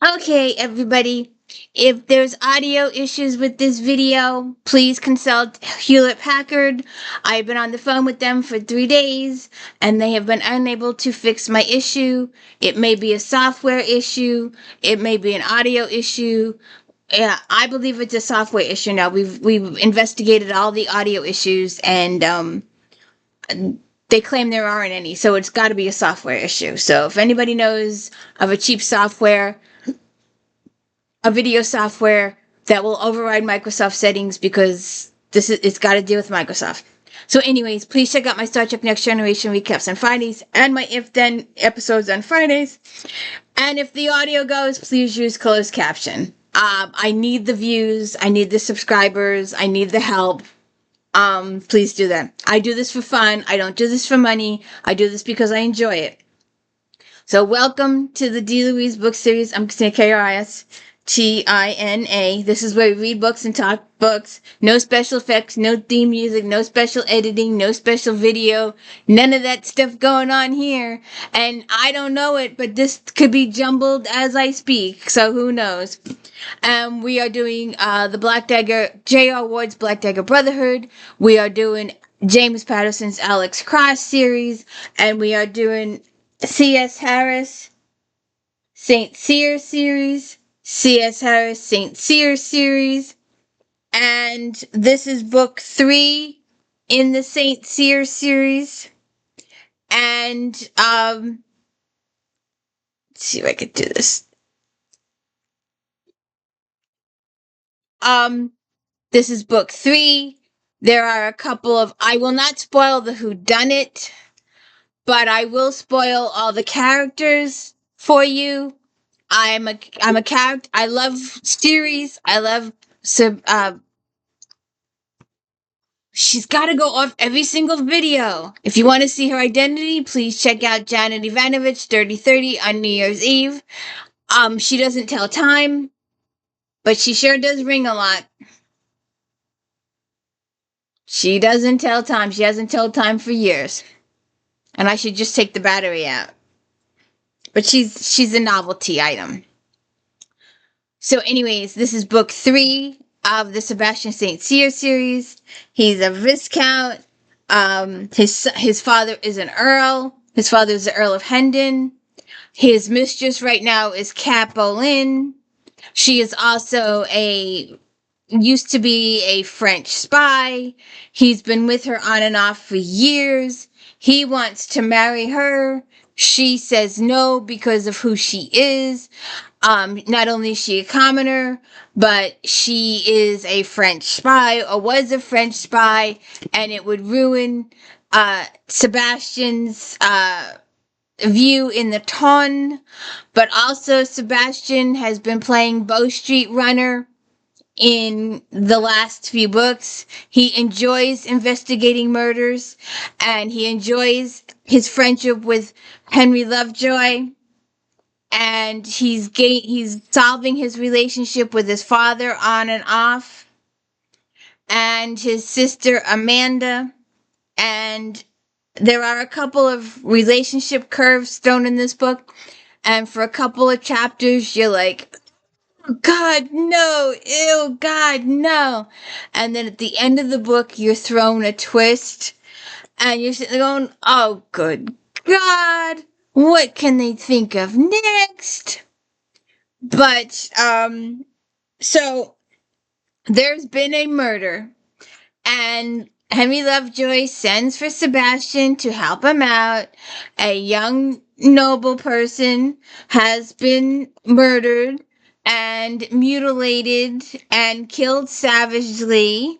Okay, everybody. If there's audio issues with this video, please consult Hewlett Packard. I've been on the phone with them for 3 days and they have been unable to fix my issue. It may be a software issue, it may be an audio issue. Yeah, I believe it's a software issue now. We've investigated all the audio issues and they claim there aren't any, so it's got to be a software issue. So if anybody knows of a cheap software, a video software that will override Microsoft settings, because it's got to deal with Microsoft. So, anyways, please check out my Star Trek Next Generation recaps on Fridays and my If Then episodes on Fridays. And if the audio goes, please use closed caption. I need the views, I need the subscribers, I need the help. Please do that. I do this for fun. I don't do this for money. I do this because I enjoy it. So welcome to the D. Louise book series. I'm Christina K-R-I-S-T-I-N-A. This is where we read books and talk books. No special effects, no theme music, no special editing, no special video. None of that stuff going on here. And I don't know it, but this could be jumbled as I speak. So who knows? We are doing the Black Dagger, J.R. Ward's Black Dagger Brotherhood. We are doing James Patterson's Alex Cross series. And we are doing C.S. Harris, St. Cyr series, C.S. Harris, St. Cyr series, and this is book 3 in the St. Cyr series. And let's see if I could do this. This is book 3. There are a couple of, I will not spoil the whodunit, but I will spoil all the characters for you. I'm a character. I love series. I love she's got to go off every single video. If you want to see her identity, please check out Janet Ivanovich 3030 on New Year's Eve. She doesn't tell time, but she sure does ring a lot. She doesn't tell time. She hasn't told time for years. And I should just take the battery out. But she's a novelty item. So, anyways, this is book 3 of the Sebastian St. Cyr series. He's a Viscount. His father is an Earl. His father is the Earl of Hendon. His mistress right now is Cat Boleyn. She is also used to be a French spy. He's been with her on and off for years. He wants to marry her. She says no because of who she is. Not only is she a commoner, but she is a French spy, or was a French spy, and it would ruin Sebastian's view in the ton. But also, Sebastian has been playing Bow Street Runner in the last few books. He enjoys investigating murders, and he enjoys his friendship with Henry Lovejoy, and he's solving his relationship with his father on and off, and his sister Amanda. And there are a couple of relationship curves thrown in this book, and for a couple of chapters you're like, oh, God, no, ew, God, no. And then at the end of the book you're thrown a twist, and you're sitting there going, oh, good God, what can they think of next? But so there's been a murder, and Henry Lovejoy sends for Sebastian to help him out. A young noble person has been murdered and mutilated and killed savagely,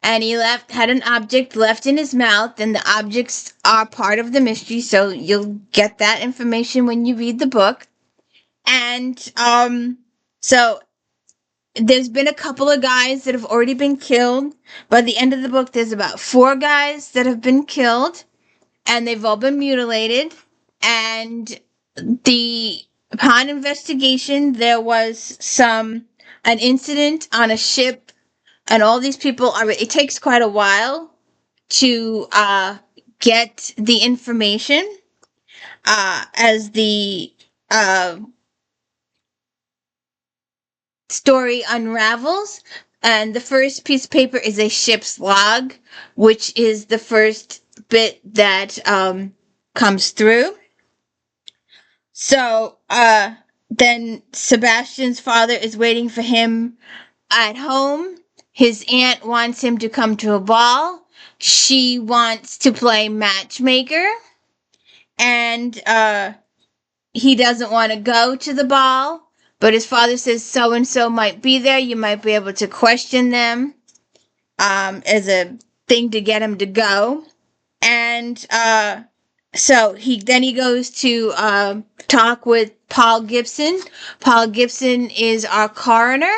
and he had an object left in his mouth, and the objects are part of the mystery, so you'll get that information when you read the book. And so there's been a couple of guys that have already been killed. By the end of the book, there's about 4 guys that have been killed, and they've all been mutilated. And upon investigation, there was an incident on a ship, and all these people it takes quite a while to get the information, as the story unravels. And the first piece of paper is a ship's log, which is the first bit that comes through. So then Sebastian's father is waiting for him at home. His aunt wants him to come to a ball. She wants to play matchmaker. And he doesn't want to go to the ball. But his father says so and so might be there. You might be able to question them as a thing to get him to go. And so he goes to talk with Paul Gibson. Paul Gibson is our coroner,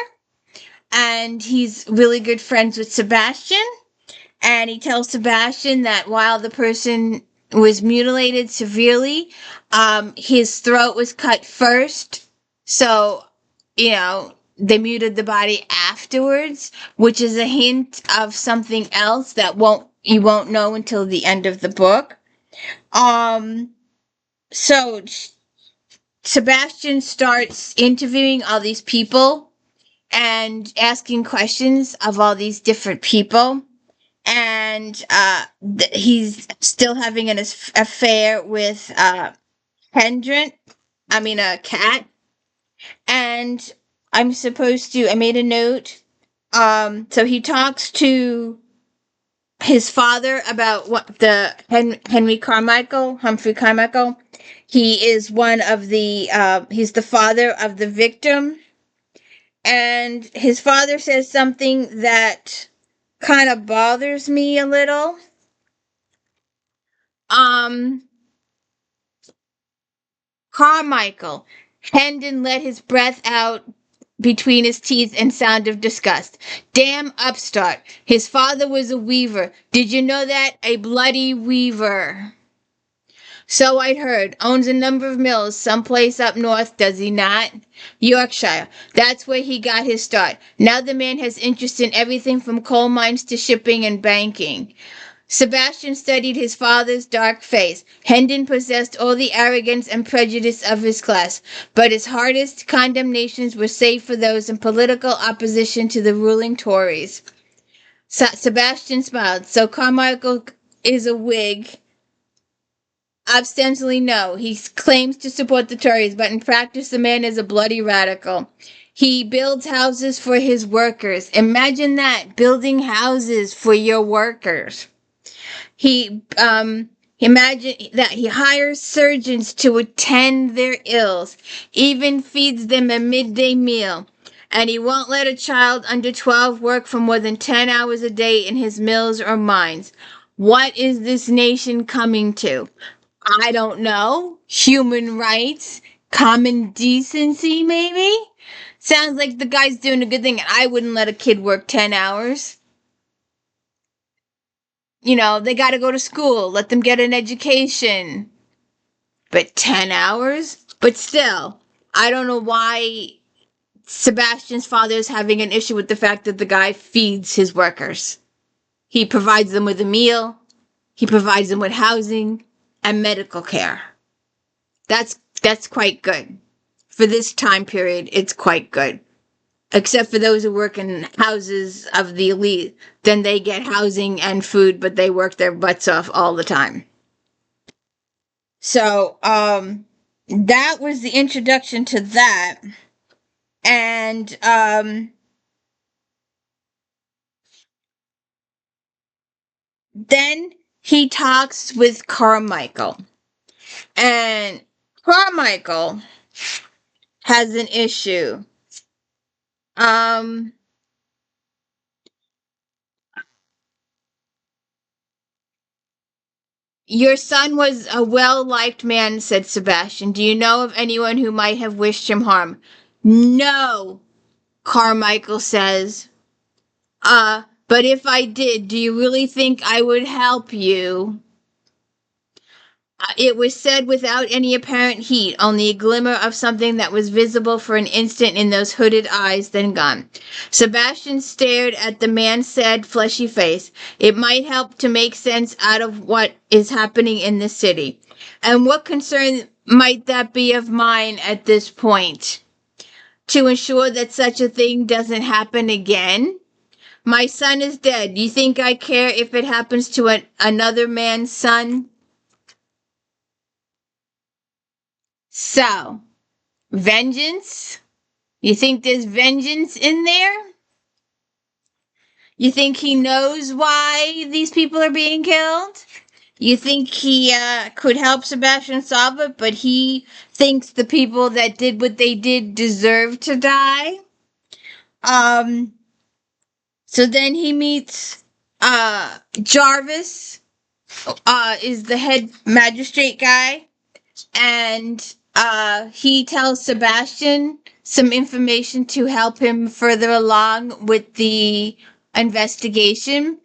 and he's really good friends with Sebastian. And he tells Sebastian that while the person was mutilated severely, his throat was cut first. So, they muted the body afterwards, which is a hint of something else that you won't know until the end of the book. So Sebastian starts interviewing all these people and asking questions of all these different people. And he's still having an affair with Hendrent. I mean, a cat. And I made a note. So he talks to his father about what the Humphrey Carmichael. He is one of the, he's the father of the victim. And his father says something that kind of bothers me a little. Carmichael. Hendon let his breath out between his teeth in sound of disgust. Damn upstart. His father was a weaver. Did you know that? A bloody weaver. So I'd heard. Owns a number of mills someplace up north, does he not? Yorkshire. That's where he got his start. Now the man has interest in everything from coal mines to shipping and banking. Sebastian studied his father's dark face. Hendon possessed all the arrogance and prejudice of his class, but his hardest condemnations were saved for those in political opposition to the ruling Tories. Sebastian smiled. So Carmichael is a Whig? Ostensibly, no. He claims to support the Tories, but in practice the man is a bloody radical. He builds houses for his workers. Imagine that, building houses for your workers. He imagine that he hires surgeons to attend their ills, even feeds them a midday meal, and he won't let a child under 12 work for more than 10 hours a day in his mills or mines. What is this nation coming to? I don't know. Human rights? Common decency, maybe? Sounds like the guy's doing a good thing, and I wouldn't let a kid work 10 hours. They got to go to school. Let them get an education. But 10 hours? But still, I don't know why Sebastian's father is having an issue with the fact that the guy feeds his workers. He provides them with a meal. He provides them with housing and medical care. That's quite good. For this time period, it's quite good. Except for those who work in houses of the elite, then they get housing and food, but they work their butts off all the time. So, that was the introduction to that. And, then he talks with Carmichael. And Carmichael has an issue. Your son was a well-liked man, said Sebastian. Do you know of anyone who might have wished him harm? No, Carmichael says. But if I did, do you really think I would help you? It was said without any apparent heat, only a glimmer of something that was visible for an instant in those hooded eyes, then gone. Sebastian stared at the man's sad, fleshy face. It might help to make sense out of what is happening in the city. And what concern might that be of mine at this point? to ensure that such a thing doesn't happen again. My son is dead. You think I care if it happens to another man's son? So, vengeance? You think there's vengeance in there? You think he knows why these people are being killed? You think he could help Sebastian solve it, but he thinks the people that did what they did deserve to die? Um, so then he meets Jarvis, is the head magistrate guy, and he tells Sebastian some information to help him further along with the investigation.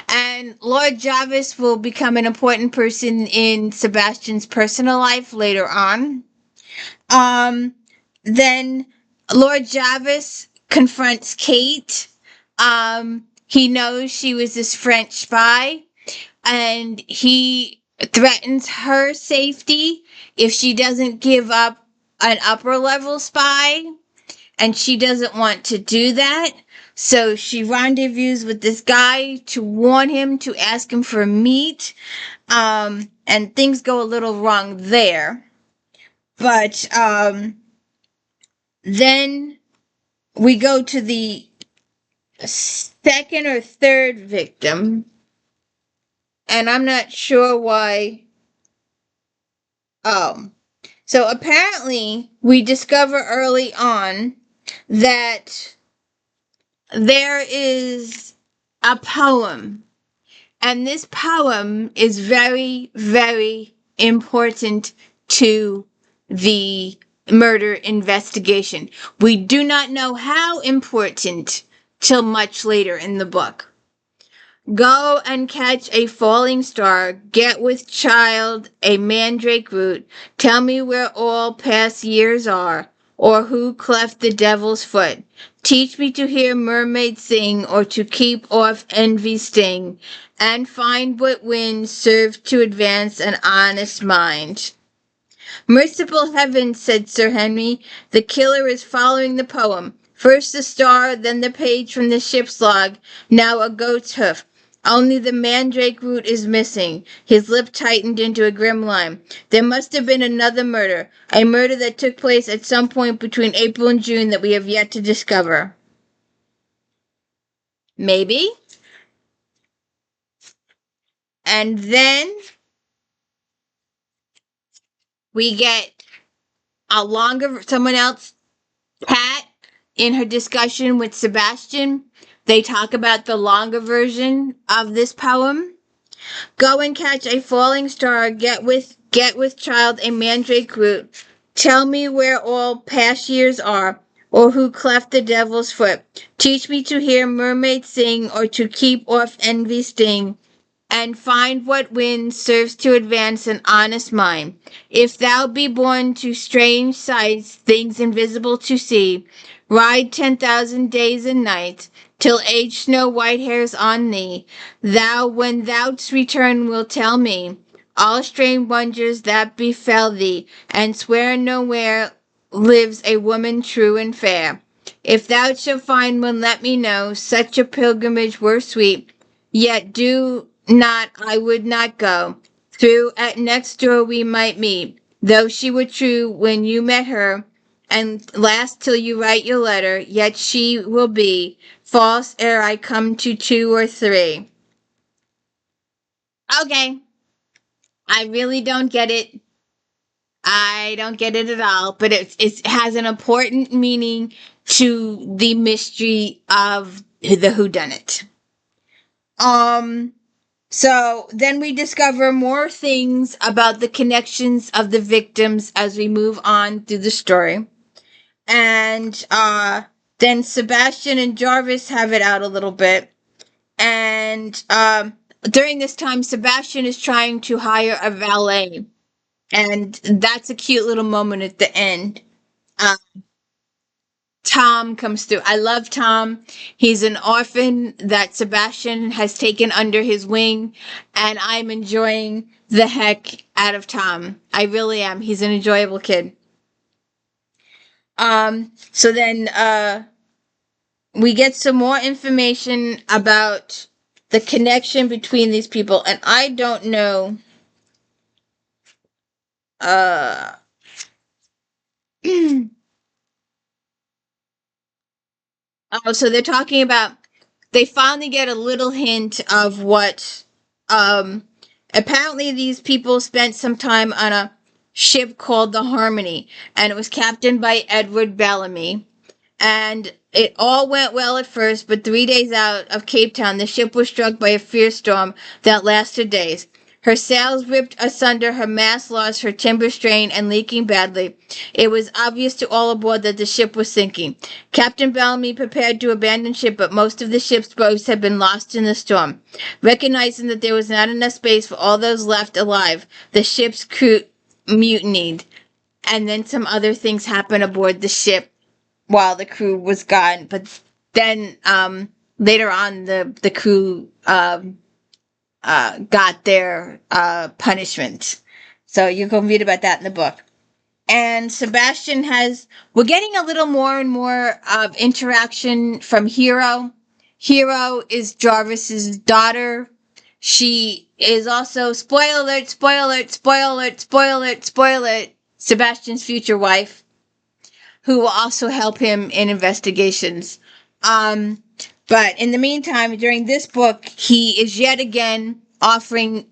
And Lord Jarvis will become an important person in Sebastian's personal life later on. Um, then Lord Jarvis confronts Kate. He knows she was this French spy, and he threatens her safety if she doesn't give up an upper level spy, and she doesn't want to do that. So she rendezvous with this guy to warn him, to ask him for meat, and things go a little wrong there. But then we go to the second or third victim, and I'm not sure why. Oh, so apparently, we discover early on that there is a poem, and this poem is very, very important to the murder investigation. We do not know how important till much later in the book. Go and catch a falling star, get with child a mandrake root, tell me where all past years are, or who cleft the devil's foot. Teach me to hear mermaids sing, or to keep off envy's sting, and find what winds serve to advance an honest mind. Merciful heavens, said Sir Henry, the killer is following the poem. First the star, then the page from the ship's log, now a goat's hoof. Only the mandrake root is missing. His lip tightened into a grim line. There must have been another murder, a murder that took place at some point between April and June that we have yet to discover. Maybe. And then we get someone else, Pat, in her discussion with Sebastian. They talk about the longer version of this poem. Go and catch a falling star, get with child a mandrake root. Tell me where all past years are, or who cleft the devil's foot. Teach me to hear mermaids sing, or to keep off envy's sting, and find what wind serves to advance an honest mind. If thou be born to strange sights, things invisible to see, ride 10,000 days and nights, till age snow white hairs on thee. Thou, when thou'st return, wilt tell me all strange wonders that befell thee, and swear nowhere lives a woman true and fair. If thou shalt find one, let me know. Such a pilgrimage were sweet, yet do not, I would not go. Through at next door we might meet, though she were true when you met her, and last till you write your letter, yet she will be false ere I come to 2 or 3. Okay, I really don't get it. I don't get it at all, but it has an important meaning to the mystery of the whodunit. So then we discover more things about the connections of the victims as we move on through the story. And then Sebastian and Jarvis have it out a little bit. And during this time, Sebastian is trying to hire a valet. And that's a cute little moment at the end. Uh, Tom comes through. I love Tom. He's an orphan that Sebastian has taken under his wing, and I'm enjoying the heck out of Tom. I really am. He's an enjoyable kid. So then we get some more information about the connection between these people, and I don't know. Uh, oh, so they're talking about. They finally get a little hint of what. Um, Apparently, these people spent some time on a ship called the Harmony, and it was captained by Edward Bellamy. And it all went well at first, but 3 days out of Cape Town, the ship was struck by a fierce storm that lasted days. Her sails ripped asunder, her masts lost, her timber strained and leaking badly. It was obvious to all aboard that the ship was sinking. Captain Bellamy prepared to abandon ship, but most of the ship's boats had been lost in the storm. Recognizing that there was not enough space for all those left alive, the ship's crew mutinied. And then some other things happened aboard the ship while the crew was gone. But then later on, the crew got their punishment. So you can read about that in the book. And Sebastian we're getting a little more and more of interaction from Hero. Hero is Jarvis's daughter. She is also, spoiler alert, spoiler alert, spoiler alert, spoiler alert, spoiler alert, Sebastian's future wife, who will also help him in investigations. But in the meantime, during this book, he is yet again offering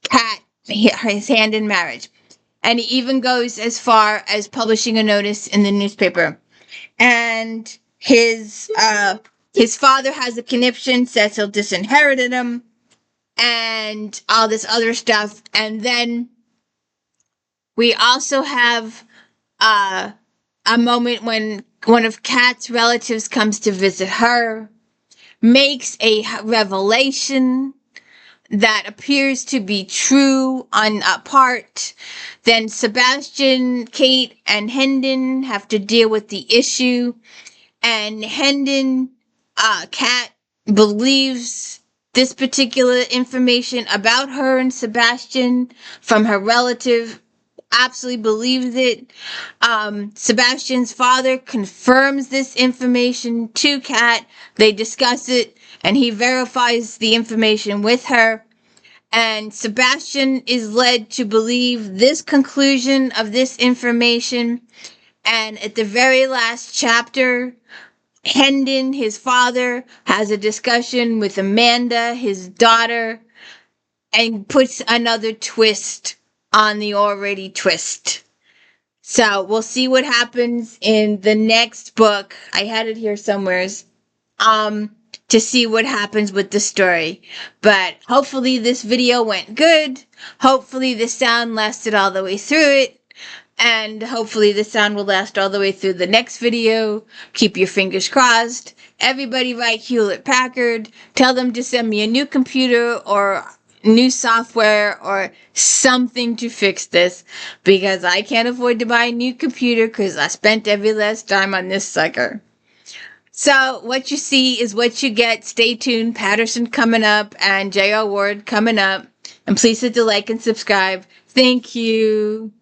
Kat his hand in marriage. And he even goes as far as publishing a notice in the newspaper. And his father has a conniption, says he'll disinherit him, and all this other stuff. And then we also have a moment when one of Kat's relatives comes to visit her, makes a revelation that appears to be true on a part. Then Sebastian, Kate, and Hendon have to deal with the issue. And Hendon, Kat, believes this particular information about her and Sebastian from her relative. Absolutely believes it. Sebastian's father confirms this information to Kat. They discuss it, and he verifies the information with her. And Sebastian is led to believe this conclusion of this information. And at the very last chapter, Hendon, his father, has a discussion with Amanda, his daughter, and puts another twist on the already twist. So we'll see what happens in the next book. I had it here somewheres. To see what happens with the story. But hopefully this video went good. Hopefully the sound lasted all the way through it. And hopefully the sound will last all the way through the next video. Keep your fingers crossed. Everybody write Hewlett Packard. Tell them to send me a new computer or new software or something to fix this, because I can't afford to buy a new computer because I spent every last dime on this sucker. So what you see is what you get. Stay tuned. Patterson coming up and J.R. Ward coming up. And please hit the like and subscribe. Thank you.